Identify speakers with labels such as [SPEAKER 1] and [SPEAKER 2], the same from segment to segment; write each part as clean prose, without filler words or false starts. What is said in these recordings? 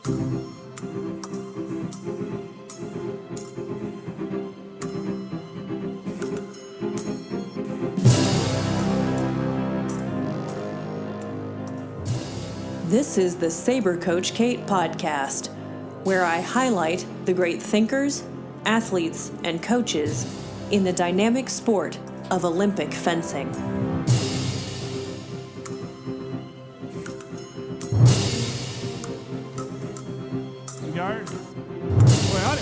[SPEAKER 1] This is the Saber Coach Kate podcast, where I highlight the great thinkers, athletes, and coaches in the dynamic sport of Olympic fencing.
[SPEAKER 2] Guard. Boy, howdy.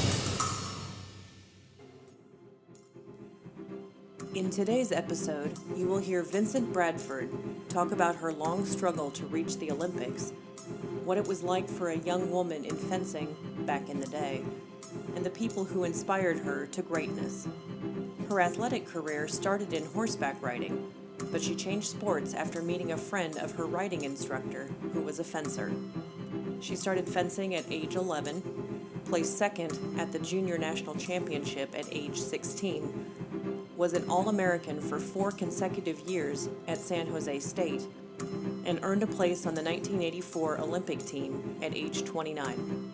[SPEAKER 1] In today's episode, you will hear Vincent Bradford talk about her long struggle to reach the Olympics, what it was like for a young woman in fencing back in the day, and the people who inspired her to greatness. Her athletic career started in horseback riding, but she changed sports after meeting a friend of her riding instructor who was a fencer. She started fencing at age 11, placed second at the Junior National Championship at age 16, was an All-American for 4 consecutive years at San Jose State, and earned a place on the 1984 Olympic team at age 29.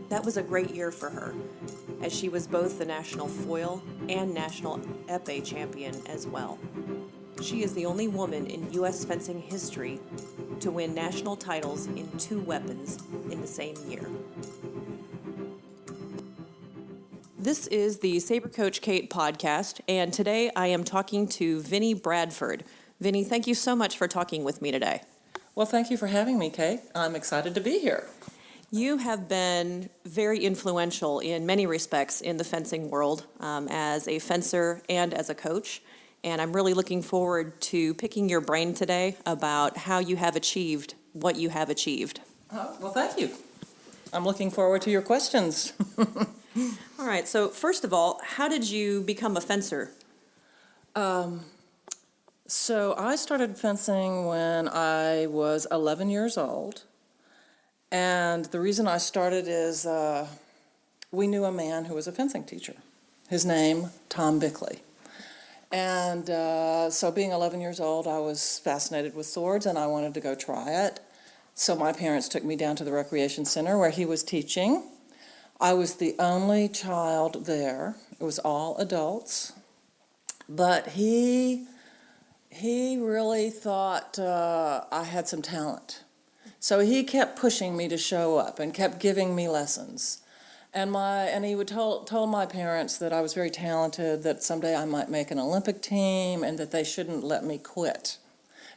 [SPEAKER 1] That was a great year for her, as she was both the national foil and national epee champion as well. She is the only woman in U.S. fencing history to win national titles in 2 weapons in the same year. This is the Saber Coach Kate podcast, and today I am talking to Vinnie Bradford. Vinnie, thank you so much for talking with me today.
[SPEAKER 3] Well, thank you for having me, Kate. I'm excited to be here.
[SPEAKER 1] You have been very influential in many respects in the fencing world as a fencer and as a coach, and I'm really looking forward to picking your brain today about how you have achieved what you have achieved.
[SPEAKER 3] Well, thank you. I'm looking forward to your questions.
[SPEAKER 1] All right, so first of all, how did you become a fencer?
[SPEAKER 3] So I started fencing when I was 11 years old, and the reason I started is we knew a man who was a fencing teacher. His name, Tom Bickley. And so being 11 years old, I was fascinated with swords, and I wanted to go try it. So my parents took me down to the recreation center where he was teaching. I was the only child there. It was all adults. But he really thought I had some talent. So he kept pushing me to show up and kept giving me lessons. And he would told my parents that I was very talented, that someday I might make an Olympic team, and that they shouldn't let me quit.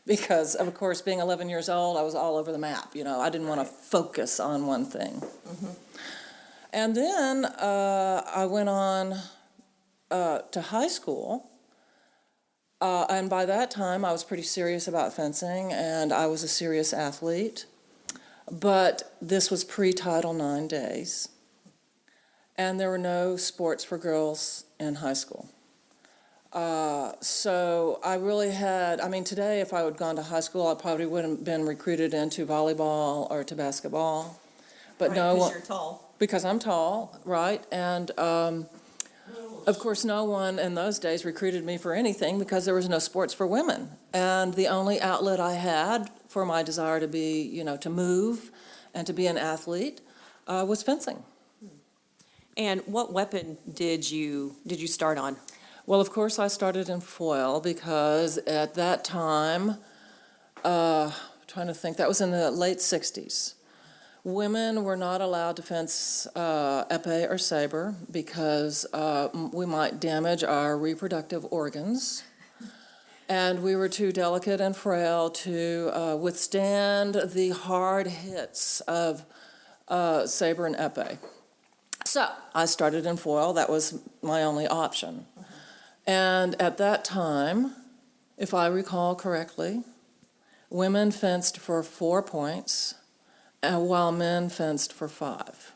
[SPEAKER 3] Because, of course, being 11 years old, I was all over the map. You know, I didn't want to focus on one thing. Mm-hmm. And then I went on to high school, and by that time I was pretty serious about fencing, and I was a serious athlete. But this was pre-Title IX days, and there were no sports for girls in high school. So I really had, today if I had gone to high school, I probably wouldn't have been recruited into volleyball or to basketball. But
[SPEAKER 1] right,
[SPEAKER 3] no one,
[SPEAKER 1] you're tall.
[SPEAKER 3] Because I'm tall, right? And of course, no one in those days recruited me for anything because there was no sports for women. And the only outlet I had for my desire to be, to move and to be an athlete was fencing.
[SPEAKER 1] And what weapon did you start on?
[SPEAKER 3] Well, of course, I started in foil because at that time, trying to think, that was in the late 60s. Women were not allowed to fence epee or saber because we might damage our reproductive organs, and we were too delicate and frail to withstand the hard hits of saber and epee. So I started in foil. That was my only option. And at that time, if I recall correctly, women fenced for 4 points, while men fenced for 5.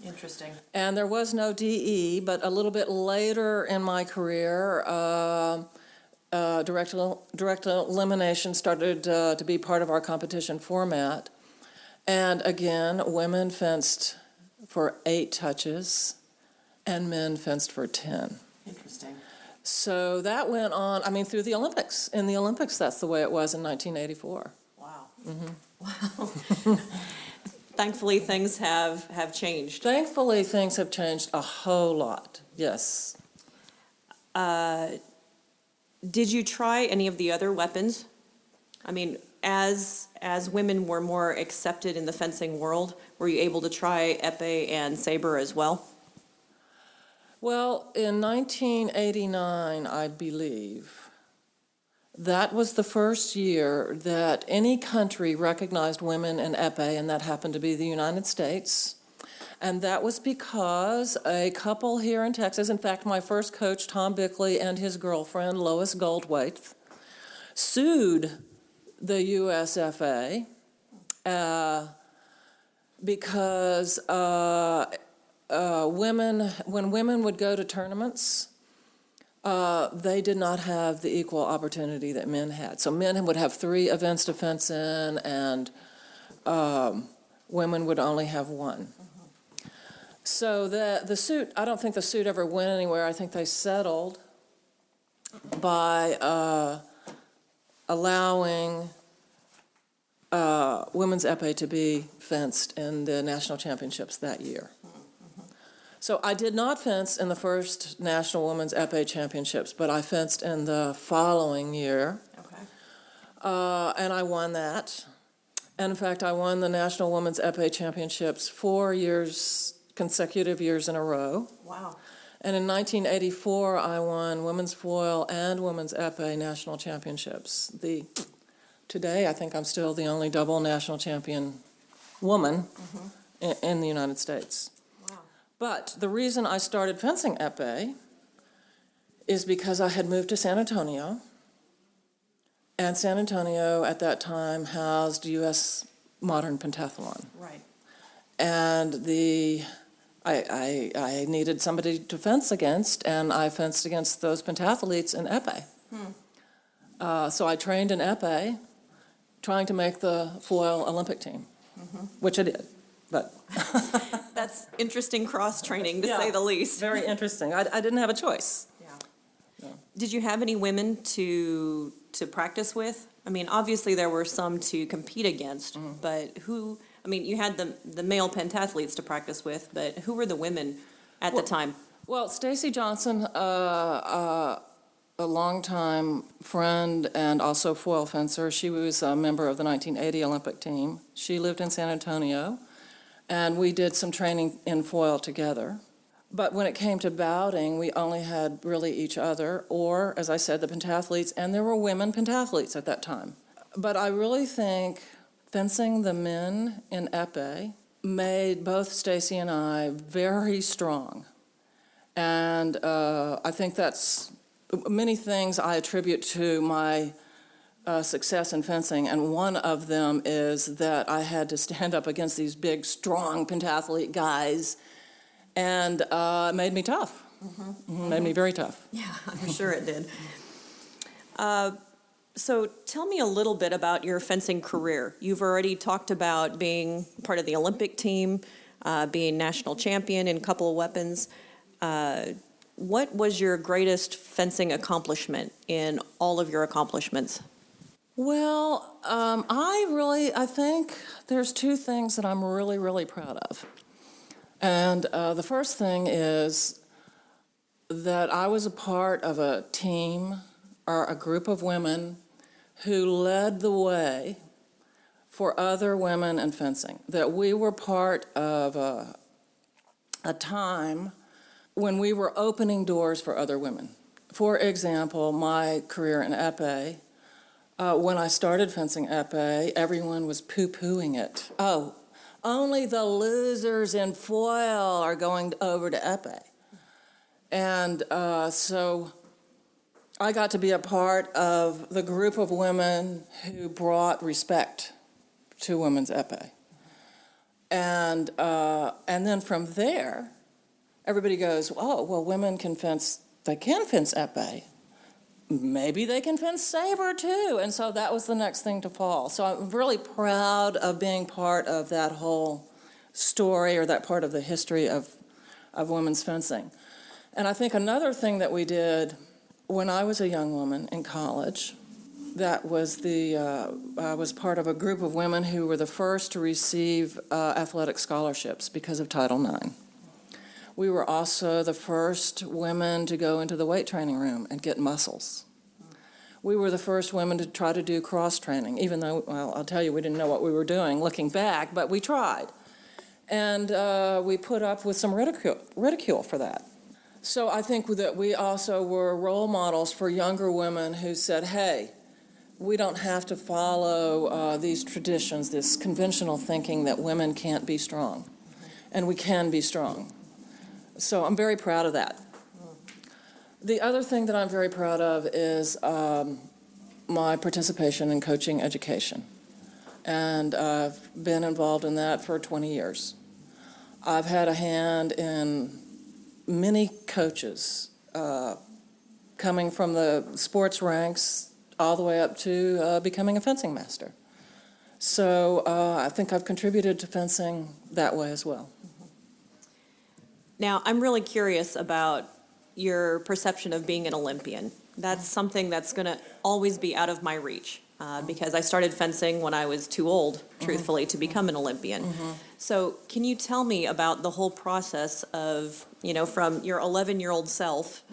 [SPEAKER 1] Interesting.
[SPEAKER 3] And there was no DE, but a little bit later in my career, direct elimination started to be part of our competition format. And again, women fenced for 8 touches, and men fenced for 10.
[SPEAKER 1] Interesting.
[SPEAKER 3] So that went on, through the Olympics. In the Olympics, that's the way it was in 1984.
[SPEAKER 1] Wow.
[SPEAKER 3] Mm-hmm.
[SPEAKER 1] Wow. Thankfully, things have changed.
[SPEAKER 3] Thankfully, things have changed a whole lot, yes.
[SPEAKER 1] Did you try any of the other weapons? I mean, as women were more accepted in the fencing world, were you able to try epee and saber as well?
[SPEAKER 3] Well, in 1989, I believe, that was the first year that any country recognized women in epee, and that happened to be the United States. And that was because a couple here in Texas, in fact, my first coach, Tom Bickley, and his girlfriend, Lois Goldwaite, sued the USFA because when women would go to tournaments, they did not have the equal opportunity that men had. So men would have 3 events to fence in, and women would only have 1. So the suit, I don't think the suit ever went anywhere. I think they settled by allowing women's epee to be fenced in the national championships that year. So I did not fence in the first National Women's Epee Championships, but I fenced in the following year.
[SPEAKER 1] Okay.
[SPEAKER 3] And I won that. And in fact, I won the National Women's Epee Championships 4 consecutive years in a row.
[SPEAKER 1] Wow.
[SPEAKER 3] And in 1984, I won women's foil and women's epee national championships. Today, I think I'm still the only double national champion woman in the United States.
[SPEAKER 1] Wow.
[SPEAKER 3] But the reason I started fencing epee is because I had moved to San Antonio, and San Antonio at that time housed U.S. Modern Pentathlon.
[SPEAKER 1] Right.
[SPEAKER 3] And I needed somebody to fence against, and I fenced against those pentathletes in epee. So I trained in epee, trying to make the foil Olympic team, which I did. But
[SPEAKER 1] That's interesting cross-training, to
[SPEAKER 3] Yeah.
[SPEAKER 1] say the least.
[SPEAKER 3] Very interesting. I didn't have a choice.
[SPEAKER 1] Yeah. Did you have any women to practice with? I mean, obviously there were some to compete against, but who? I mean, you had the male pentathletes to practice with, but who were the women at the time?
[SPEAKER 3] Well, Stacy Johnson, a longtime friend and also foil fencer, she was a member of the 1980 Olympic team. She lived in San Antonio, and we did some training in foil together. But when it came to bouting, we only had really each other, or, as I said, the pentathletes, and there were women pentathletes at that time. But I really think fencing the men in epee made both Stacy and I very strong. And I think that's many things I attribute to my success in fencing, and one of them is that I had to stand up against these big, strong pentathlete guys, and it made me tough. Made me very tough.
[SPEAKER 1] Yeah, I'm sure it did. So tell me a little bit about your fencing career. You've already talked about being part of the Olympic team, being national champion in a couple of weapons. What was your greatest fencing accomplishment in all of your accomplishments?
[SPEAKER 3] Well, I think there's 2 things that I'm really, really proud of. And the first thing is that I was a part of a team or a group of women who led the way for other women in fencing, that we were part of a time when we were opening doors for other women. For example, my career in epee, when I started fencing epee, everyone was poo-pooing it. Oh, only the losers in foil are going over to epee. And so I got to be a part of the group of women who brought respect to women's epee. And then from there, everybody goes, oh, well, women can fence, they can fence epee. Maybe they can fence saber too. And so that was the next thing to fall. So I'm really proud of being part of that whole story, or that part of the history of women's fencing. And I think another thing that we did when I was a young woman in college That was I was part of a group of women who were the first to receive athletic scholarships because of Title IX. We were also the first women to go into the weight training room and get muscles. We were the first women to try to do cross training, even though, well, I'll tell you, we didn't know what we were doing looking back, but we tried. And we put up with some ridicule for that. So I think that we also were role models for younger women who said, hey, we don't have to follow these traditions, this conventional thinking that women can't be strong, and we can be strong. So I'm very proud of that. The other thing that I'm very proud of is my participation in coaching education. And I've been involved in that for 20 years. I've had a hand in many coaches, coming from the sports ranks all the way up to becoming a fencing master. So I think I've contributed to fencing that way as well.
[SPEAKER 1] Now, I'm really curious about your perception of being an Olympian. That's something that's going to always be out of my reach because I started fencing when I was too old, truthfully, to become an Olympian. So can you tell me about the whole process of, from your 11-year-old self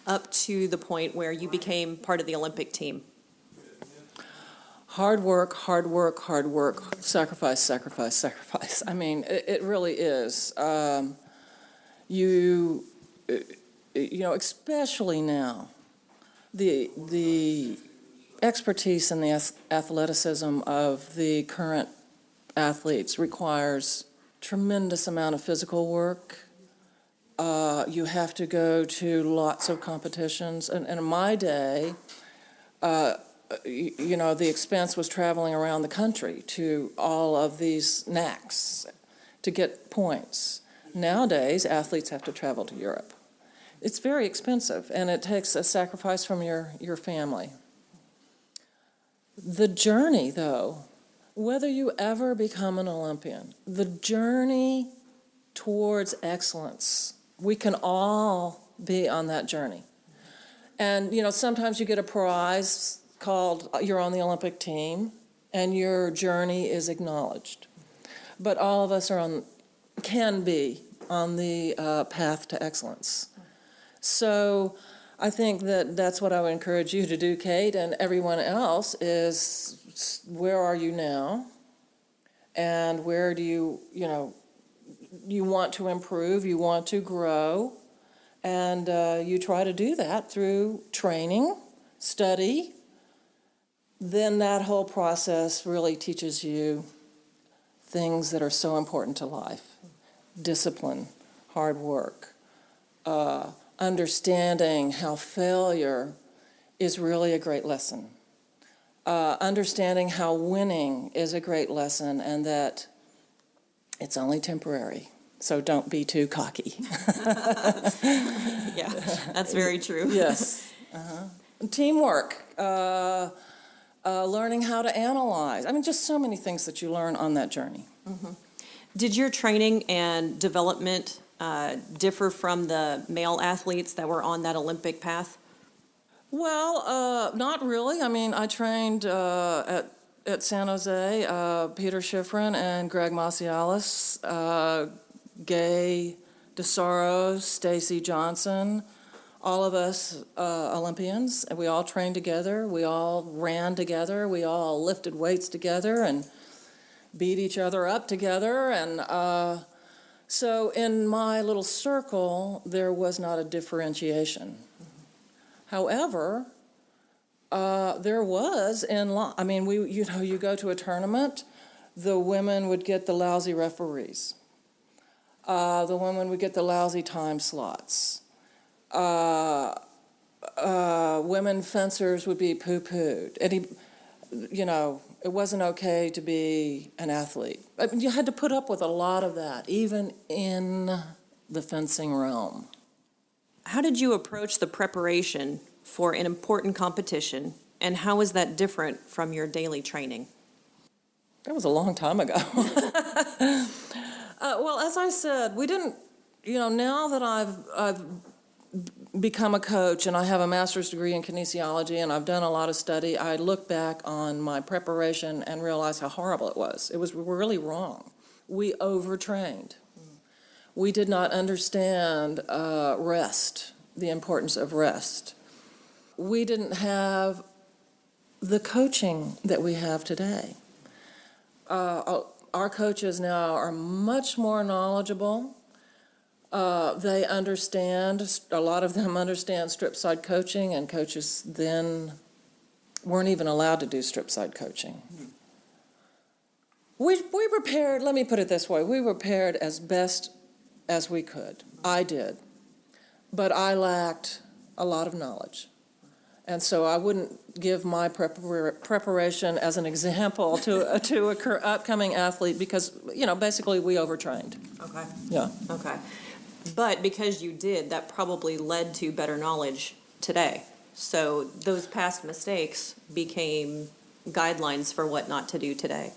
[SPEAKER 1] up to the point where you became part of the Olympic team?
[SPEAKER 3] Hard work, hard work, hard work, sacrifice, sacrifice, sacrifice. I mean, it really is. Especially now, the expertise and the athleticism of the current athletes requires tremendous amount of physical work. You have to go to lots of competitions. And in my day, the expense was traveling around the country to all of these NACs to get points. Nowadays, athletes have to travel to Europe. It's very expensive, and it takes a sacrifice from your family. The journey, though, whether you ever become an Olympian, the journey towards excellence, we can all be on that journey. And, sometimes you get a prize called you're on the Olympic team, and your journey is acknowledged. But all of us can be on the path to excellence. So I think that's what I would encourage you to do, Kate, and everyone else is where are you now? And where do you want to improve, you want to grow, and you try to do that through training, study. Then that whole process really teaches you things that are so important to life. Discipline, hard work, understanding how failure is really a great lesson. Understanding how winning is a great lesson and that it's only temporary. So don't be too cocky.
[SPEAKER 1] Yeah, that's very true.
[SPEAKER 3] Yes. Teamwork, learning how to analyze. I mean, just so many things that you learn on that journey.
[SPEAKER 1] Did your training and development differ from the male athletes that were on that Olympic path?
[SPEAKER 3] Well, not really. I mean, I trained at San Jose, Peter Schifrin and Greg Macialis, Gay DeSoros, Stacy Johnson, all of us Olympians. And we all trained together. We all ran together. We all lifted weights together and beat each other up together. And so in my little circle, there was not a differentiation. However, there was you go to a tournament, the women would get the lousy referees. The women would get the lousy time slots. Women fencers would be poo-pooed. It wasn't okay to be an athlete. I mean, you had to put up with a lot of that, even in the fencing realm.
[SPEAKER 1] How did you approach the preparation for an important competition, and how was that different from your daily training?
[SPEAKER 3] That was a long time ago. Well, as I said, we didn't, now that I've become a coach, and I have a master's degree in kinesiology, and I've done a lot of study, I look back on my preparation and realize how horrible it was. It was really wrong. We overtrained. We did not understand rest, the importance of rest. We didn't have the coaching that we have today. Our coaches now are much more knowledgeable. They understand, a lot of them understand strip side coaching, and coaches then weren't even allowed to do strip side coaching. We prepared, let me put it this way, we prepared as best as we could. I did. But I lacked a lot of knowledge. And so I wouldn't give my preparation as an example to a upcoming athlete because, basically we overtrained.
[SPEAKER 1] Okay.
[SPEAKER 3] Yeah.
[SPEAKER 1] Okay. But because you did, that probably led to better knowledge today. So those past mistakes became guidelines for what not to do today.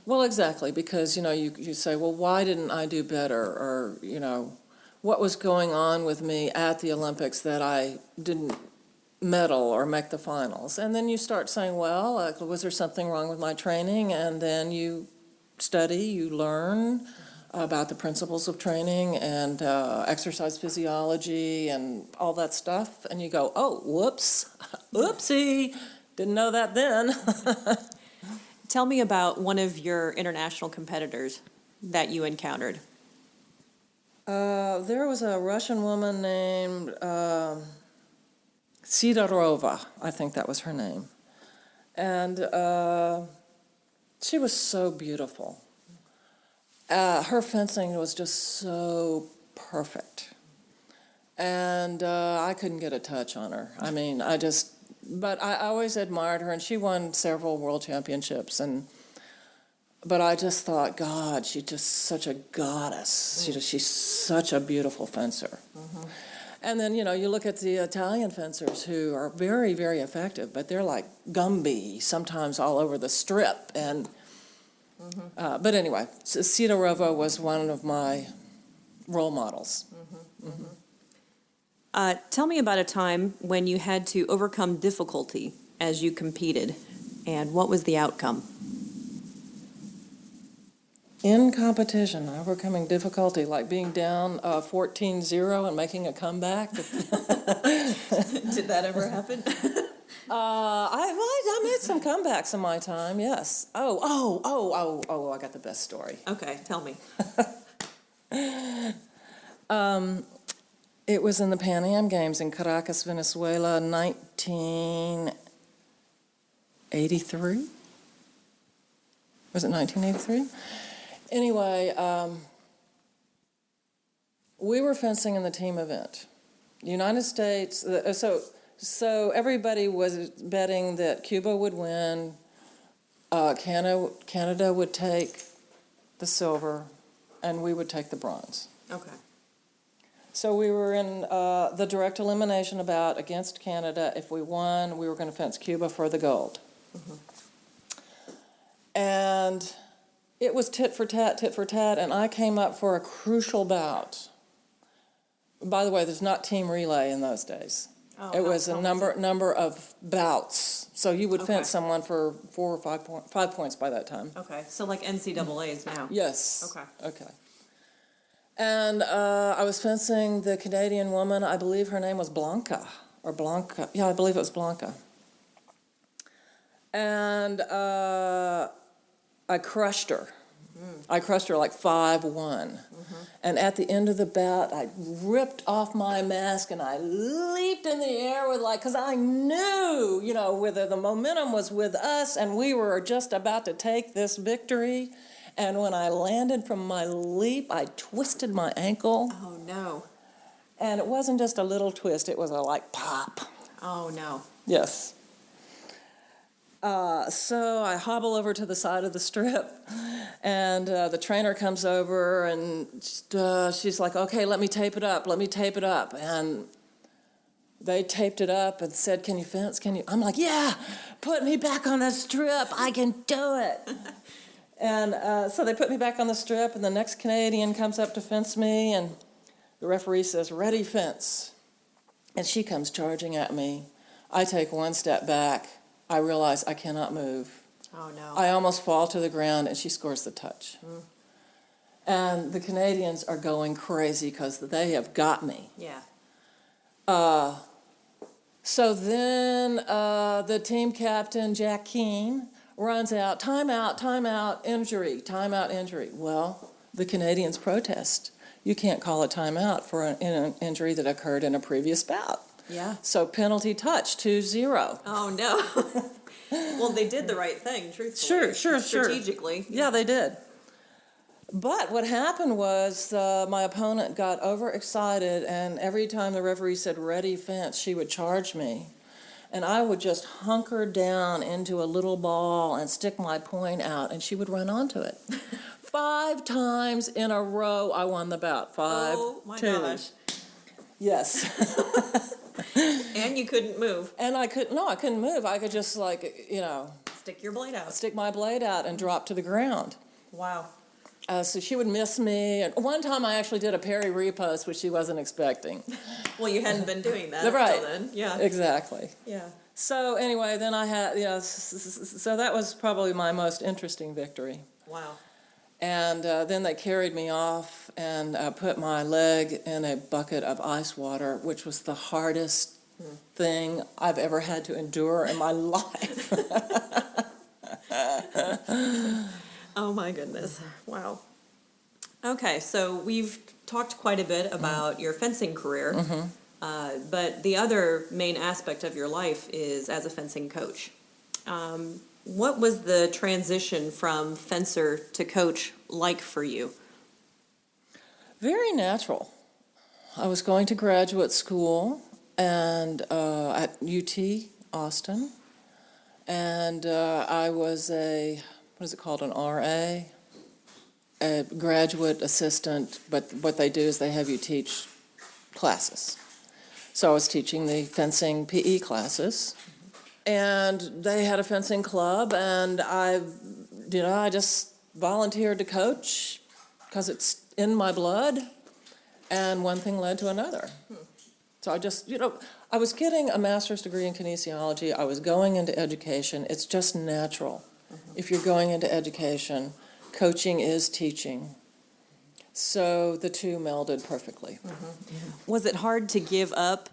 [SPEAKER 3] Well, exactly, because, you say, well, why didn't I do better? Or, what was going on with me at the Olympics that I didn't medal or make the finals? And then you start saying, well, was there something wrong with my training? And then you study, you learn about the principles of training and exercise physiology and all that stuff. And you go, oh, whoops, oopsie, didn't know that then.
[SPEAKER 1] Tell me about one of your international competitors that you encountered.
[SPEAKER 3] There was a Russian woman named Sidorova, I think that was her name. And she was so beautiful. Her fencing was just so perfect. And I couldn't get a touch on her. I mean, but I always admired her, and she won several world championships. But I just thought, God, she's just such a goddess. She's such a beautiful fencer. Mm-hmm. And then, you look at the Italian fencers who are very, very effective, but they're like Gumby, sometimes all over the strip. And but anyway, Sidorova was one of my role models. Mm-hmm. Mm-hmm.
[SPEAKER 1] Tell me about a time when you had to overcome difficulty as you competed, and what was the outcome?
[SPEAKER 3] In competition, overcoming difficulty, like being down 14-0 and making a comeback. Did
[SPEAKER 1] that ever happen?
[SPEAKER 3] I made some comebacks in my time, yes. Oh, I got the best story.
[SPEAKER 1] Okay, tell me.
[SPEAKER 3] It was in the Pan Am Games in Caracas, Venezuela, 1983? Was it 1983? Anyway, we were fencing in the team event. United States, so everybody was betting that Cuba would win, Canada would take the silver, and we would take the bronze.
[SPEAKER 1] Okay.
[SPEAKER 3] So we were in the direct elimination bout against Canada. If we won, we were going to fence Cuba for the gold. Mm-hmm. And it was tit for tat, and I came up for a crucial bout. By the way, there's not team relay in those days.
[SPEAKER 1] Oh,
[SPEAKER 3] it was a number of bouts. So you would fence someone for 4 or 5 points by that time.
[SPEAKER 1] Okay, so like NCAAs now.
[SPEAKER 3] Yes. Okay. And I was fencing the Canadian woman, I believe her name was Blanca. Yeah, I believe it was Blanca. And I crushed her. I crushed her like 5-1. Mm-hmm. And at the end of the bout, I ripped off my mask and I leaped in the air because I knew, whether the momentum was with us and we were just about to take this victory. And when I landed from my leap, I twisted my ankle.
[SPEAKER 1] Oh, no.
[SPEAKER 3] And it wasn't just a little twist, it was a pop.
[SPEAKER 1] Oh, no.
[SPEAKER 3] Yes. So I hobble over to the side of the strip, and the trainer comes over, and she's like, okay, let me tape it up. And they taped it up and said, can you fence? I'm like, yeah, put me back on the strip. I can do it. And so they put me back on the strip, and the next Canadian comes up to fence me, and the referee says, ready, fence. and she comes charging at me. I take one step back. I realize I cannot move.
[SPEAKER 1] Oh, no.
[SPEAKER 3] I almost fall to the ground, and she scores the touch. And the Canadians are going crazy because they have got me.
[SPEAKER 1] Yeah.
[SPEAKER 3] So then the team captain, Jack Keane, runs out, timeout, injury. Well, the Canadians protest. You can't call a timeout for an injury that occurred in a previous bout.
[SPEAKER 1] Yeah.
[SPEAKER 3] So penalty touch, 2-0.
[SPEAKER 1] Oh, no. Well, they did the right thing, truthfully.
[SPEAKER 3] Sure.
[SPEAKER 1] Strategically.
[SPEAKER 3] Yeah, they did. But what happened was my opponent got overexcited, and every time the referee said, ready, fence, she would charge me. And I would just hunker down into a little ball and stick my point out, and she would run onto it. 5 times in a row, I won the bout. 5,
[SPEAKER 1] Oh, my
[SPEAKER 3] 2.
[SPEAKER 1] gosh.
[SPEAKER 3] Yes.
[SPEAKER 1] And you couldn't move.
[SPEAKER 3] And I couldn't move. I could just
[SPEAKER 1] Stick your blade out.
[SPEAKER 3] stick my blade out and drop to the ground.
[SPEAKER 1] Wow.
[SPEAKER 3] So she would miss me. And one time I actually did a parry repost, which she wasn't expecting.
[SPEAKER 1] Well, you hadn't been doing that
[SPEAKER 3] Right.
[SPEAKER 1] until then. Yeah.
[SPEAKER 3] Exactly.
[SPEAKER 1] Yeah.
[SPEAKER 3] So anyway, then I had, so that was probably my most interesting victory.
[SPEAKER 1] Wow.
[SPEAKER 3] And then they carried me off and put my leg in a bucket of ice water, which was the hardest thing I've ever had to endure in my life.
[SPEAKER 1] Oh, my goodness. Wow. Okay, so we've talked quite a bit about your fencing career, but the other main aspect of your life is as a fencing coach. What was the transition from fencer to coach like for you?
[SPEAKER 3] Very natural. I was going to graduate school and at UT Austin, and I was what is it called, an RA, a graduate assistant, but what they do is they have you teach classes. So I was teaching the fencing PE classes, and they had a fencing club, and I just volunteered to coach because it's in my blood, and one thing led to another. So I was getting a master's degree in kinesiology. I was going into education. It's just natural. If you're going into education, coaching is teaching. So the two melded perfectly.
[SPEAKER 1] Was it hard to give up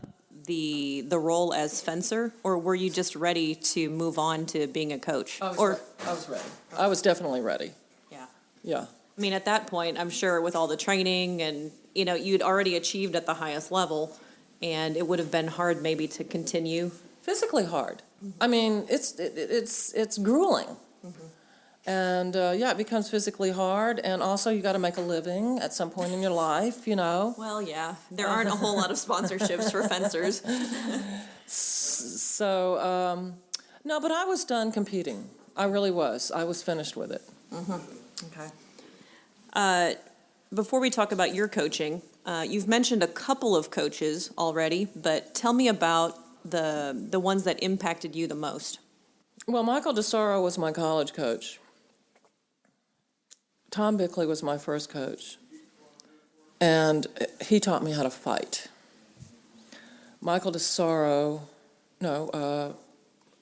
[SPEAKER 1] the role as fencer, or were you just ready to move on to being a coach?
[SPEAKER 3] I was ready. I was definitely ready.
[SPEAKER 1] Yeah.
[SPEAKER 3] Yeah.
[SPEAKER 1] I mean, at that point, I'm sure with all the training and, you'd already achieved at the highest level, and it would have been hard maybe to continue.
[SPEAKER 3] Physically hard. I mean, it's grueling. And it becomes physically hard, and also you got to make a living at some point in your life,
[SPEAKER 1] Well, yeah, there aren't a whole lot of sponsorships for fencers.
[SPEAKER 3] So, no, but I was done competing. I really was. I was finished with it.
[SPEAKER 1] Okay. Before we talk about your coaching, you've mentioned a couple of coaches already, but tell me about the ones that impacted you the most.
[SPEAKER 3] Well, Michael DeSoro was my college coach. Tom Bickley was my first coach, and he taught me how to fight. Michael DeSoro,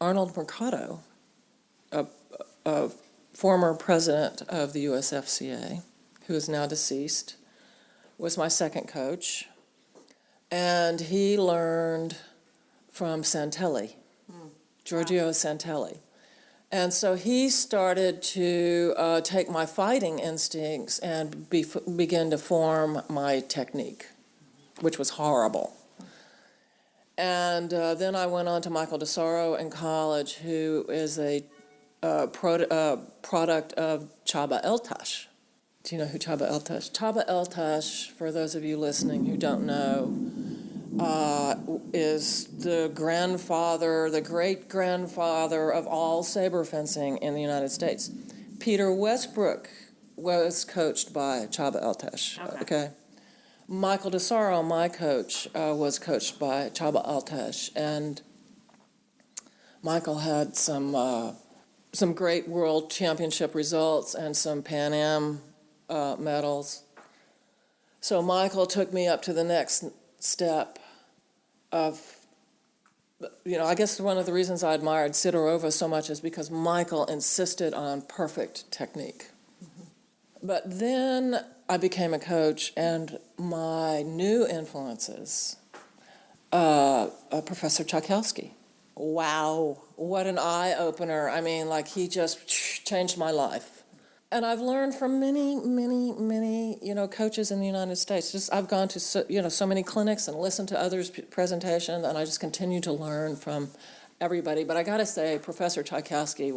[SPEAKER 3] Arnold Mercado, a former president of the USFCA, who is now deceased, was my second coach, and he learned from Santelli, Giorgio Santelli. And so he started to take my fighting instincts and begin to form my technique, which was horrible. And then I went on to Michael DeSoro in college, who is a product of Csaba Eltas. Do you know who Csaba Eltas? Csaba Eltas, for those of you listening who don't know, is the great-grandfather of all saber fencing in the United States. Peter Westbrook was coached by Csaba Eltas. Okay. Michael DeSoro, my coach, was coached by Csaba Eltas, and Michael had some great world championship results and some Pan Am medals. So Michael took me up to the next step I guess one of the reasons I admired Sidorova so much is because Michael insisted on perfect technique. But then I became a coach, and my new influences, Professor Tchaikovsky. Wow, what an eye-opener. I mean, like, he just changed my life. And I've learned from many, many, many, coaches in the United States. I've gone to, so many clinics and listened to others' presentations, and I just continue to learn from everybody. But I got to say, Professor Tchaikovsky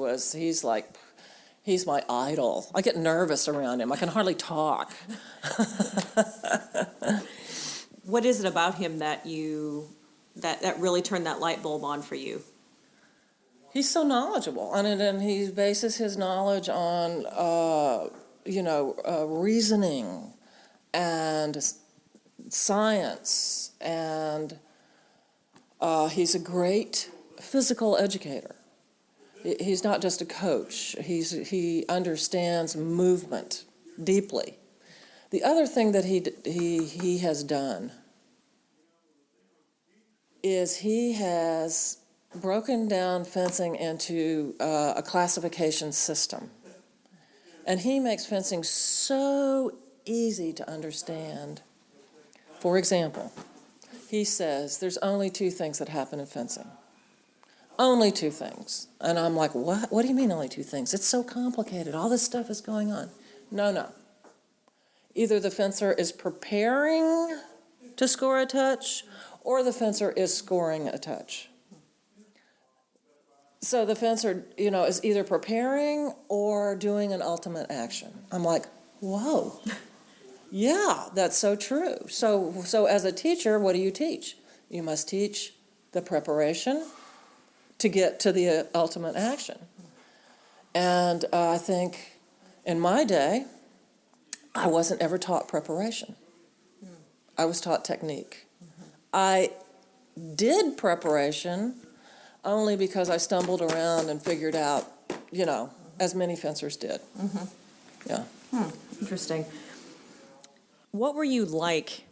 [SPEAKER 3] he's my idol. I get nervous around him. I can hardly talk.
[SPEAKER 1] What is it about him that that really turned that light bulb on for you?
[SPEAKER 3] He's so knowledgeable, and he bases his knowledge on, reasoning and science, and he's a great physical educator. He's not just a coach. He understands movement deeply. The other thing that he has done is he has broken down fencing into a classification system. And he makes fencing so easy to understand. For example, he says there's only 2 things that happen in fencing. Only 2 things. And I'm like, what? What do you mean only 2 things? It's so complicated. All this stuff is going on. No. Either the fencer is preparing to score a touch, or the fencer is scoring a touch. So the fencer, is either preparing or doing an ultimate action. I'm like, whoa. Yeah, that's so true. So as a teacher, what do you teach? You must teach the preparation to get to the ultimate action. And I think in my day, I wasn't ever taught preparation. I was taught technique. I did preparation only because I stumbled around and figured out, as many fencers did. Yeah.
[SPEAKER 1] Interesting. What were you like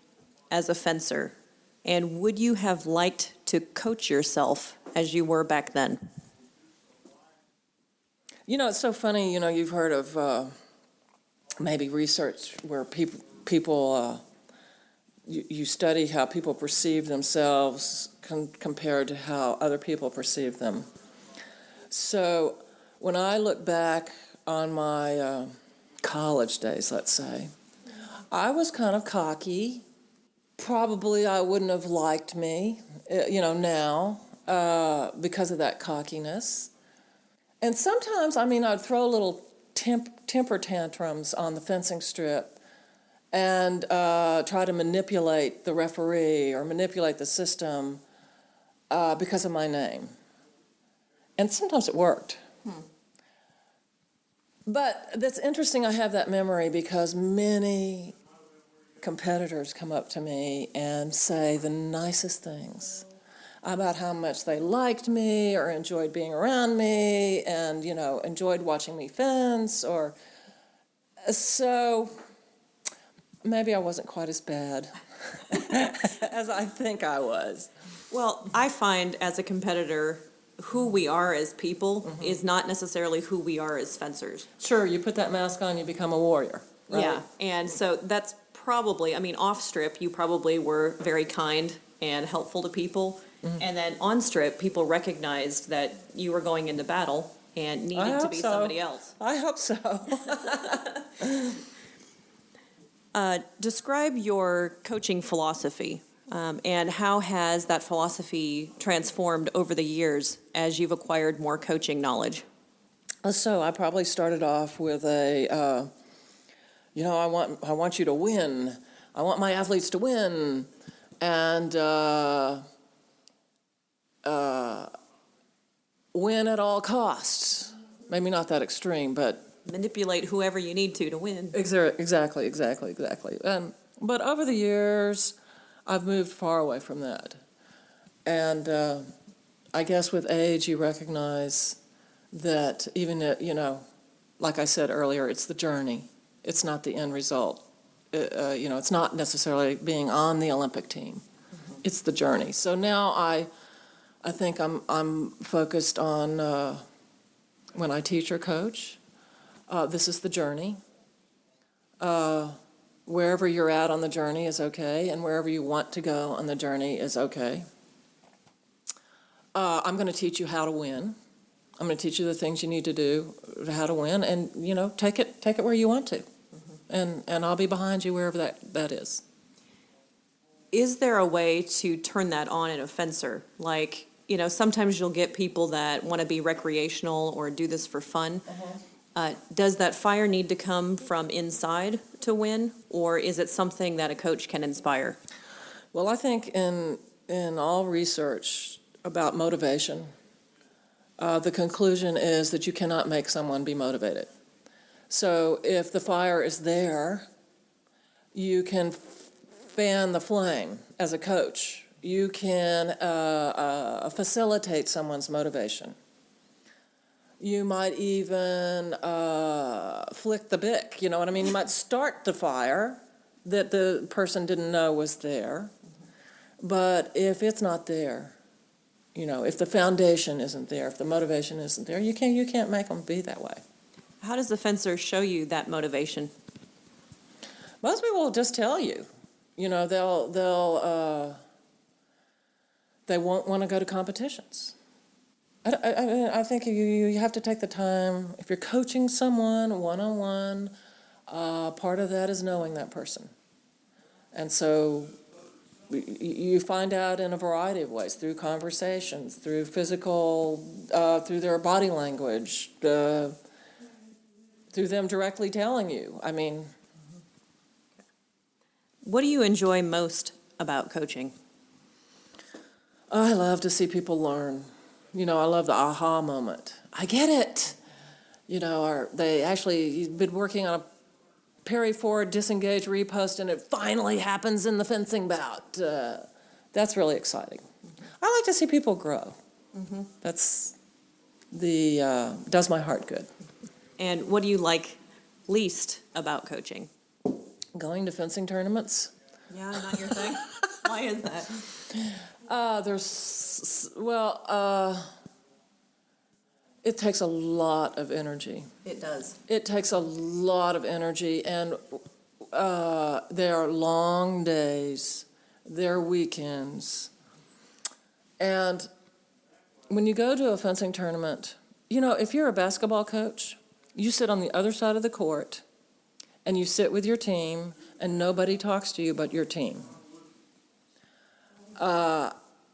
[SPEAKER 1] as a fencer, and would you have liked to coach yourself as you were back then?
[SPEAKER 3] It's so funny, you've heard of maybe research where people you study how people perceive themselves compared to how other people perceive them. So when I look back on my college days, let's say, I was kind of cocky. Probably I wouldn't have liked me, now, because of that cockiness. And sometimes, I'd throw little temper tantrums on the fencing strip and try to manipulate the referee or manipulate the system because of my name. And sometimes it worked. But that's interesting I have that memory because many competitors come up to me and say the nicest things about how much they liked me or enjoyed being around me and, enjoyed watching me fence or... So maybe I wasn't quite as bad as I think I was.
[SPEAKER 1] Well, I find as a competitor, who we are as people is not necessarily who we are as fencers.
[SPEAKER 3] Sure, you put that mask on, you become a warrior. Right?
[SPEAKER 1] Yeah, and so that's probably, off strip, you probably were very kind and helpful to people. And then on strip, people recognized that you were going into battle and needed to be somebody else.
[SPEAKER 3] I hope so.
[SPEAKER 1] Describe your coaching philosophy, and how has that philosophy transformed over the years as you've acquired more coaching knowledge?
[SPEAKER 3] So I probably started off with I want you to win. I want my athletes to win, and win at all costs. Maybe not that extreme, but
[SPEAKER 1] Manipulate whoever you need to win.
[SPEAKER 3] Exactly. But over the years, I've moved far away from that. And I guess with age, you recognize that even, like I said earlier, it's the journey. It's not the end result. It's not necessarily being on the Olympic team. It's the journey. So now I think I'm focused on when I teach or coach. This is the journey. Wherever you're at on the journey is okay, and wherever you want to go on the journey is okay. I'm going to teach you how to win. I'm going to teach you the things you need to do, how to win, and take it where you want to, and I'll be behind you wherever that is.
[SPEAKER 1] Is there a way to turn that on in a fencer? Like, sometimes you'll get people that want to be recreational or do this for fun. Does that fire need to come from inside to win, or is it something that a coach can inspire?
[SPEAKER 3] Well, I think in all research about motivation, the conclusion is that you cannot make someone be motivated. So if the fire is there, you can fan the flame as a coach. You can facilitate someone's motivation. You might even flick the bick, you know what I mean? You might start the fire that the person didn't know was there. But if it's not there, if the foundation isn't there, if the motivation isn't there, you can't make them be that way.
[SPEAKER 1] How does the fencer show you that motivation?
[SPEAKER 3] Most people will just tell you. They won't want to go to competitions. I think you have to take the time. If you're coaching someone one-on-one, part of that is knowing that person. And so you find out in a variety of ways, through conversations, through physical, through their body language, through them directly telling you. I mean.
[SPEAKER 1] What do you enjoy most about coaching?
[SPEAKER 3] I love to see people learn. I love the aha moment. I get it. Or you've been working on a parry forward, disengage, repost, and it finally happens in the fencing bout. That's really exciting. I like to see people grow. That's does my heart good.
[SPEAKER 1] And what do you like least about coaching?
[SPEAKER 3] Going to fencing tournaments.
[SPEAKER 1] Yeah, not your thing? Why is that?
[SPEAKER 3] It takes a lot of energy.
[SPEAKER 1] It does.
[SPEAKER 3] It takes a lot of energy, and there are long days, there are weekends. And when you go to a fencing tournament, if you're a basketball coach, you sit on the other side of the court, and you sit with your team, and nobody talks to you but your team.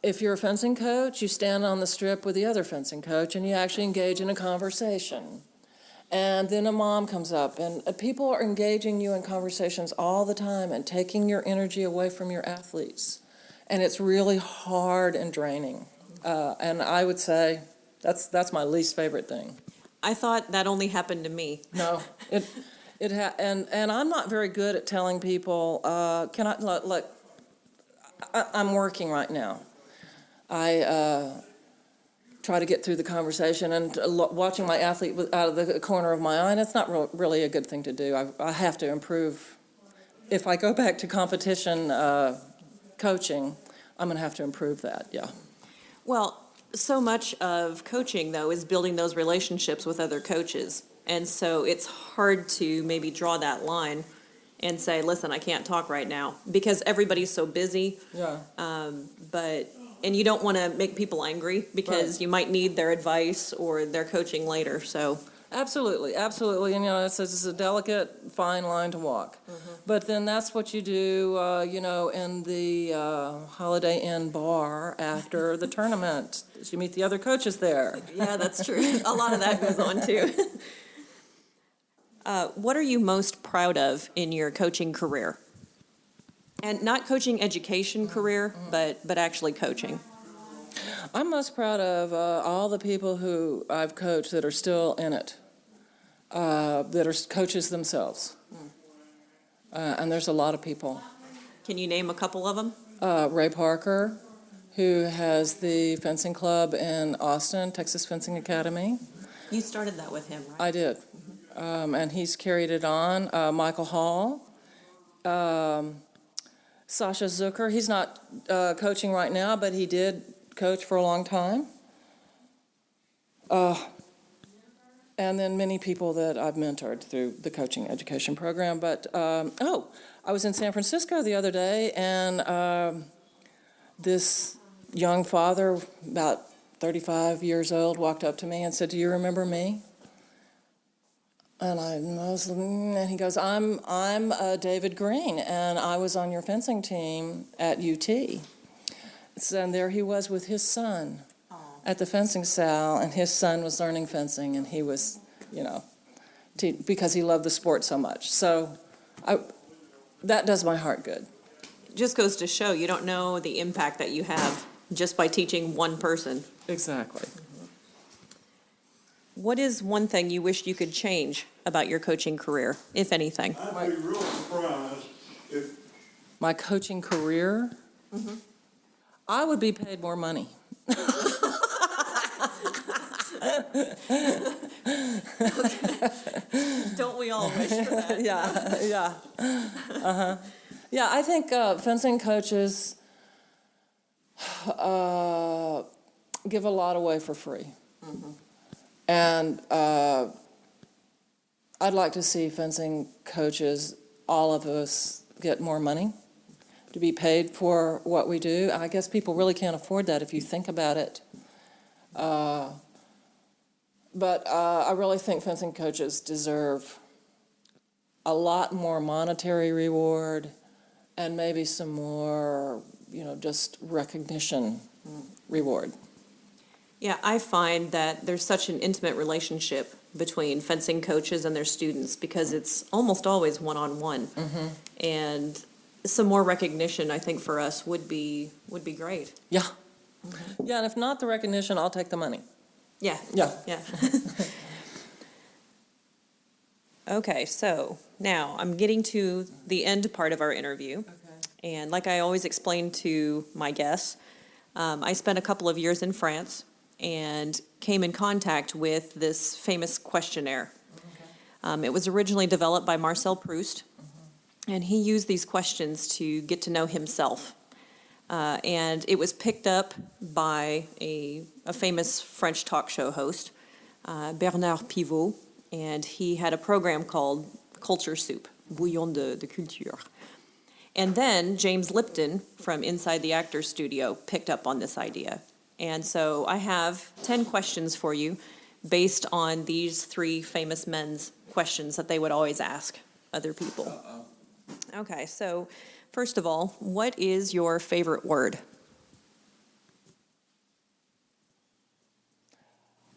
[SPEAKER 3] If you're a fencing coach, you stand on the strip with the other fencing coach, and you actually engage in a conversation. And then a mom comes up, and people are engaging you in conversations all the time and taking your energy away from your athletes. And it's really hard and draining. And I would say that's my least favorite thing.
[SPEAKER 1] I thought that only happened to me.
[SPEAKER 3] No, and I'm not very good at telling people, I'm working right now. I try to get through the conversation, and watching my athlete out of the corner of my eye, and it's not really a good thing to do. I have to improve. If I go back to competition coaching, I'm going to have to improve that, yeah.
[SPEAKER 1] Well, so much of coaching, though, is building those relationships with other coaches. And so it's hard to maybe draw that line and say, listen, I can't talk right now, because everybody's so busy.
[SPEAKER 3] Yeah.
[SPEAKER 1] And you don't want to make people angry, because you might need their advice or their coaching later. So
[SPEAKER 3] Absolutely. And it's a delicate, fine line to walk. But then that's what you do, in the Holiday Inn bar after the tournament. You meet the other coaches there.
[SPEAKER 1] yeah, that's true. A lot of that goes on too. What are you most proud of in your coaching career? And not coaching education career, but actually coaching.
[SPEAKER 3] I'm most proud of all the people who I've coached that are still in it, that are coaches themselves. And there's a lot of people.
[SPEAKER 1] Can you name a couple of them?
[SPEAKER 3] Ray Parker, who has the fencing club in Austin, Texas Fencing Academy.
[SPEAKER 1] You started that with him, right?
[SPEAKER 3] I did. And he's carried it on. Michael Hall. Sasha Zucker, he's not coaching right now, but he did coach for a long time. And then many people that I've mentored through the coaching education program. But, I was in San Francisco the other day, and this young father, about 35 years old, walked up to me and said, "Do you remember me?" And he goes, I'm David Green, and I was on your fencing team at UT. And there he was with his son at the fencing sal, and his son was learning fencing, and he was, because he loved the sport so much. So that does my heart good.
[SPEAKER 1] Just goes to show you don't know the impact that you have just by teaching one person.
[SPEAKER 3] Exactly.
[SPEAKER 1] What is one thing you wish you could change about your coaching career, if anything?
[SPEAKER 4] I'd be real surprised if
[SPEAKER 3] My coaching career, I would be paid more money.
[SPEAKER 1] Don't we all wish for that?
[SPEAKER 3] Yeah. Yeah, I think fencing coaches give a lot away for free. And I'd like to see fencing coaches, all of us, get more money to be paid for what we do. I guess people really can't afford that if you think about it. But I really think fencing coaches deserve a lot more monetary reward and maybe some more, just recognition reward.
[SPEAKER 1] Yeah, I find that there's such an intimate relationship between fencing coaches and their students because it's almost always one-on-one. And some more recognition, I think, for us would be great.
[SPEAKER 3] Yeah. Yeah, and if not the recognition, I'll take the money.
[SPEAKER 1] Yeah.
[SPEAKER 3] Yeah.
[SPEAKER 1] Yeah. Okay, so now I'm getting to the end part of our interview. And like I always explain to my guests, I spent a couple of years in France and came in contact with this famous questionnaire. It was originally developed by Marcel Proust, and he used these questions to get to know himself. And it was picked up by a famous French talk show host, Bernard Pivot, and he had a program called Culture Soup, Bouillon de Culture. And then James Lipton from Inside the Actors Studio picked up on this idea. And so I have 10 questions for you based on these three famous men's questions that they would always ask other people. Okay, so first of all, what is your favorite word?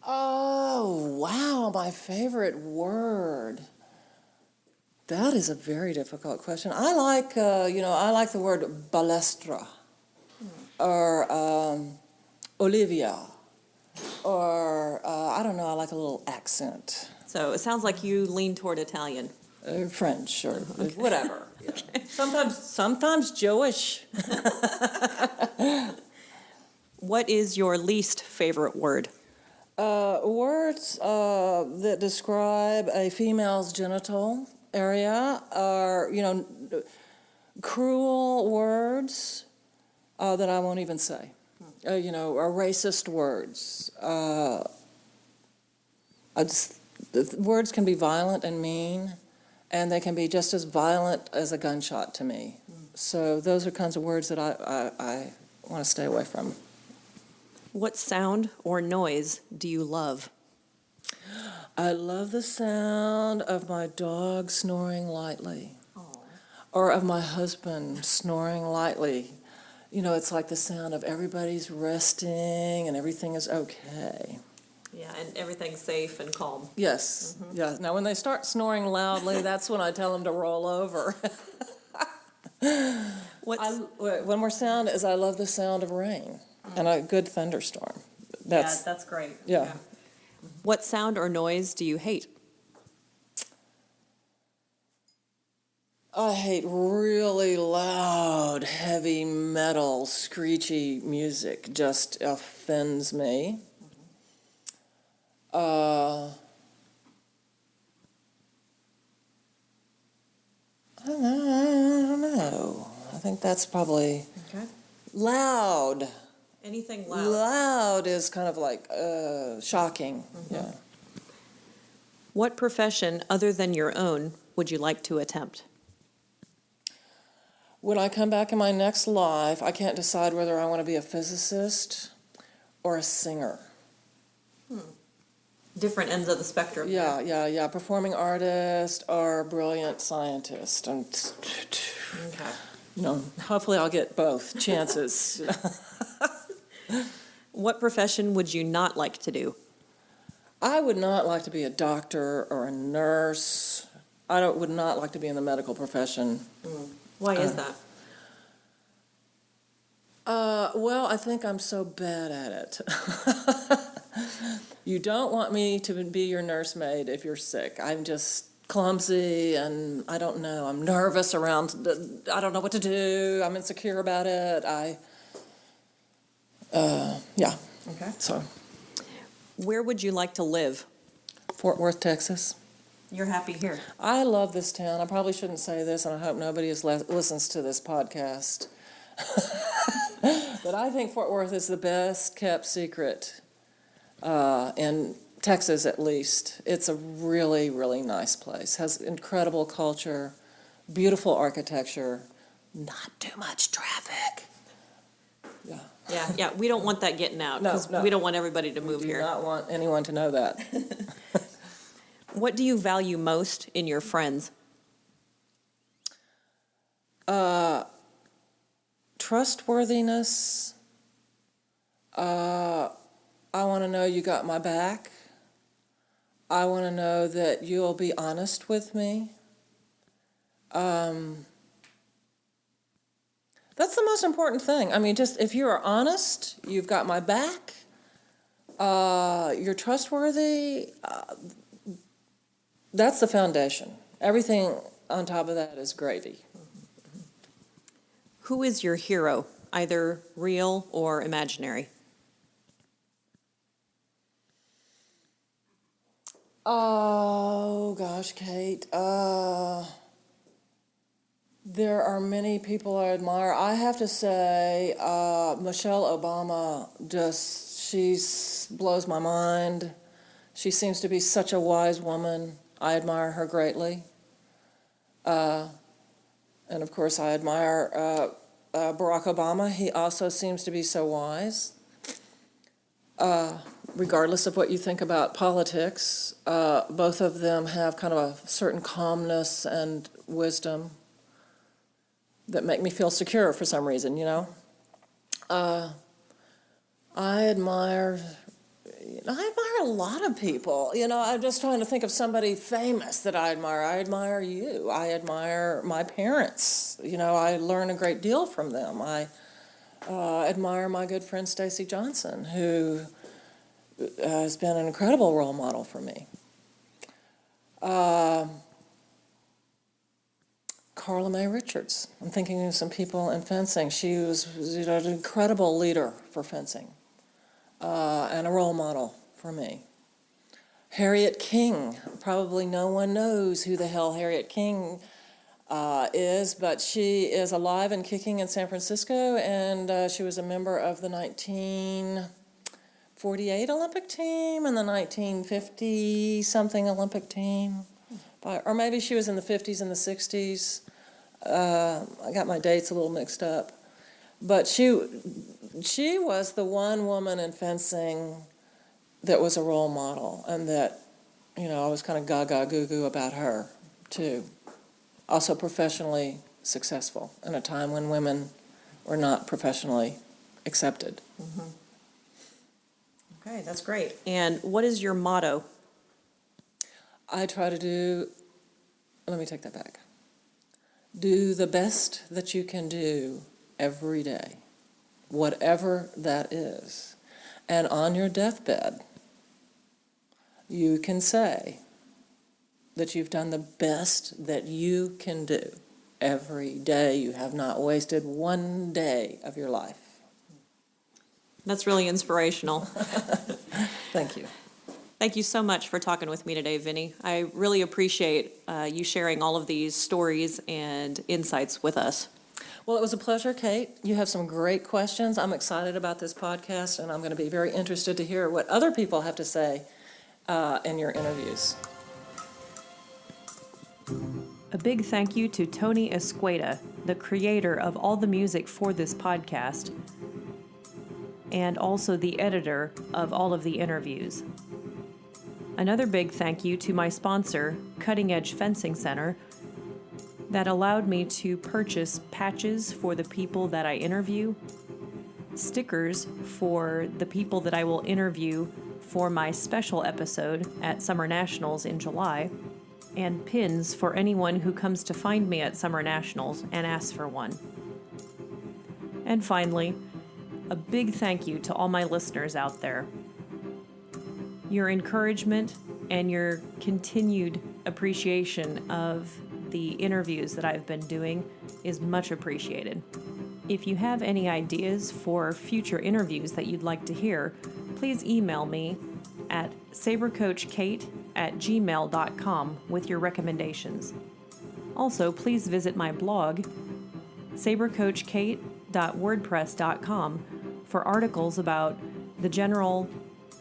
[SPEAKER 3] Oh, wow, my favorite word. That is a very difficult question. I like, I like the word balestra, or Olivia, or I don't know, I like a little accent.
[SPEAKER 1] So it sounds like you lean toward Italian.
[SPEAKER 3] French, or whatever. Yeah. Sometimes Jewish.
[SPEAKER 1] What is your least favorite word?
[SPEAKER 3] Words that describe a female's genital area are, cruel words that I won't even say. Or racist words. Words can be violent and mean, and they can be just as violent as a gunshot to me. So those are kinds of words that I want to stay away from.
[SPEAKER 1] What sound or noise do you love?
[SPEAKER 3] I love the sound of my dog snoring lightly, or of my husband snoring lightly. It's like the sound of everybody's resting and everything is okay.
[SPEAKER 1] Yeah, and everything's safe and calm.
[SPEAKER 3] Yes, yeah. Now, when they start snoring loudly, that's when I tell them to roll over. One more sound is I love the sound of rain and a good thunderstorm.
[SPEAKER 1] That's great.
[SPEAKER 3] Yeah.
[SPEAKER 1] What sound or noise do you hate?
[SPEAKER 3] I hate really loud, heavy metal, screechy music. Just offends me. I don't know. I think think that's probably
[SPEAKER 1] Okay.
[SPEAKER 3] loud.
[SPEAKER 1] Anything loud?
[SPEAKER 3] Loud is kind of like shocking. Yeah.
[SPEAKER 1] What profession other than your own would you like to attempt?
[SPEAKER 3] When I come back in my next life, I can't decide whether I want to be a physicist or a singer.
[SPEAKER 1] Different ends of the spectrum.
[SPEAKER 3] Yeah. Performing artist or brilliant scientist. And,
[SPEAKER 1] Okay.
[SPEAKER 3] hopefully I'll get both chances.
[SPEAKER 1] What profession would you not like to do?
[SPEAKER 3] I would not like to be a doctor or a nurse. Would not like to be in the medical profession.
[SPEAKER 1] Why is that?
[SPEAKER 3] Well, I think I'm so bad at it. You don't want me to be your nursemaid if you're sick. I'm just clumsy and I don't know. I'm nervous around, I don't know what to do. I'm insecure about it. Yeah.
[SPEAKER 1] Okay.
[SPEAKER 3] So,
[SPEAKER 1] Where would you like to live?
[SPEAKER 3] Fort Worth, Texas.
[SPEAKER 1] You're happy here.
[SPEAKER 3] I love this town. I probably shouldn't say this, and I hope nobody listens to this podcast. But I think Fort Worth is the best kept secret in Texas, at least. It's a really, really nice place. Has incredible culture, beautiful architecture, not too much traffic. Yeah.
[SPEAKER 1] Yeah. We don't want that getting out
[SPEAKER 3] No,
[SPEAKER 1] because
[SPEAKER 3] no.
[SPEAKER 1] we don't want everybody to move
[SPEAKER 3] Do
[SPEAKER 1] here.
[SPEAKER 3] not want anyone to know that.
[SPEAKER 1] What do you value most in your friends?
[SPEAKER 3] Trustworthiness. I want to know you got my back. I want to know that you'll be honest with me. That's the most important thing. I mean, just if you are honest, you've got my back, you're trustworthy, that's the foundation. Everything on top of that is gravy.
[SPEAKER 1] Who is your hero, either real or imaginary?
[SPEAKER 3] Oh, gosh, Kate. There are many people I admire. I have to say, Michelle Obama she blows my mind. She seems to be such a wise woman. I admire her greatly. And of course, I admire Barack Obama. He also seems to be so wise. Regardless of what you think about politics, both of them have kind of a certain calmness and wisdom that make me feel secure for some reason, I admire a lot of people. I'm just trying to think of somebody famous that I admire. I admire you. I admire my parents. I learn a great deal from them. I admire my good friend Stacy Johnson, who has been an incredible role model for me. Carla Mae Richards. I'm thinking of some people in fencing. She was an incredible leader for fencing and a role model for me. Harriet King. Probably no one knows who the hell Harriet King is, but she is alive and kicking in San Francisco, and she was a member of the 1948 Olympic team and the 1950-something Olympic team. Or maybe she was in the 50s and the 60s. I got my dates a little mixed up. But she was the one woman in fencing that was a role model, and that, I was kind of gaga goo-goo about her, too. Also professionally successful in a time when women were not professionally accepted.
[SPEAKER 1] Mm-hmm. Okay, that's great. And what is your motto?
[SPEAKER 3] I try to let me take that back. Do the best that you can do every day, whatever that is. And on your deathbed, you can say that you've done the best that you can do every day. You have not wasted one day of your life.
[SPEAKER 1] That's really inspirational.
[SPEAKER 3] Thank you.
[SPEAKER 1] Thank you so much for talking with me today, Vinnie. I really appreciate you sharing all of these stories and insights with us.
[SPEAKER 3] Well, it was a pleasure, Kate. You have some great questions. I'm excited about this podcast, and I'm going to be very interested to hear what other people have to say in your interviews.
[SPEAKER 1] A big thank you to Tony Escueda, the creator of all the music for this podcast, and also the editor of all of the interviews. Another big thank you to my sponsor, Cutting Edge Fencing Center, that allowed me to purchase patches for the people that I interview, stickers for the people that I will interview for my special episode at Summer Nationals in July, and pins for anyone who comes to find me at Summer Nationals and asks for one. And finally, a big thank you to all my listeners out there. Your encouragement and your continued appreciation of the interviews that I've been doing is much appreciated. If you have any ideas for future interviews that you'd like to hear, please email me at sabercoachkate@gmail.com with your recommendations. Also, please visit my blog, sabercoachkate.wordpress.com, for articles about the general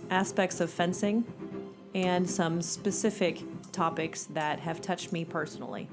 [SPEAKER 1] aspects of fencing and some specific topics that have touched me personally.